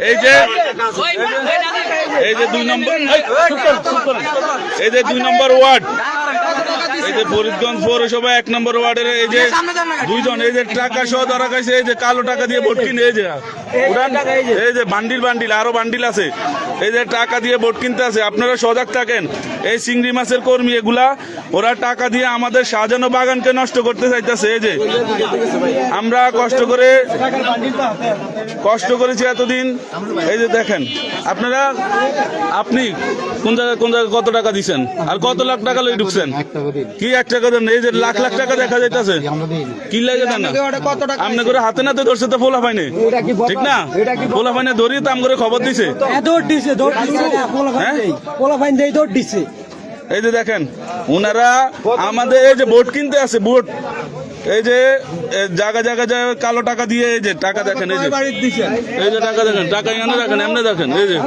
এই যে 2 নম্বর এই যে 2 নম্বর ওয়ার্ড, এই যে ফরিদগঞ্জ পৌরসভা 1 নম্বর ওয়ার্ডের এই যে দুইজন এই যে টাকা সহ ধরা খাইছে, এই যে কালো টাকা দিয়ে ভোট কিনে, এই যে এই যে বান্ডিল আরো বান্ডিল আছে, এই যে টাকা দিয়ে ভোট কিনতে আছে। আপনারা সজাগ থাকেন। এই চিংড়ি মাছের কর্মী এগুলা, ওরা টাকা দিয়ে আমাদের সাজানো বাগানকে নষ্ট করতে চাইতেছে। এই যে আমরা কষ্ট করেছি এতদিন, এই যে দেখেন আপনারা, আপনি কোন জায়গায় কত টাকা দিচ্ছেন আর কত লাখ টাকা লই ঢুকছেন? কি 1 টাকা দেন? এই যে লাখ লাখ টাকা দেখা যাইতেছে, কি লাগে দেন না? আপনি করে হাতে নাতে ধরছে তো ফোলা পাইনি, ঠিক না? ফোলা পাইনে ধরি তো আম করে খবর দিছে। এই যে দেখেন ওনারা আমাদের এই যে ভোট কিনতে আছে, ভোট এই যে জায়গা কালো টাকা দিয়ে, এই যে টাকা দেখেন, এই যে টাকা দেখেন, টাকা এনে রাখেন, এমনি দেখেন, এই যে